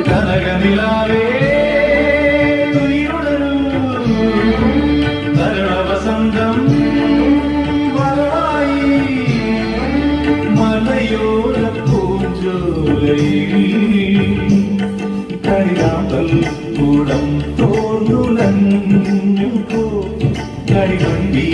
കനകനിലാവേ തുയിലുണരൂ തരുണവസന്തം വരവായി മലയോര പൂഞ്ചോലയിൽ കരിയാമ്പൽ കൂടം തോന്നുലഞ്ഞു കരിവണ്ടി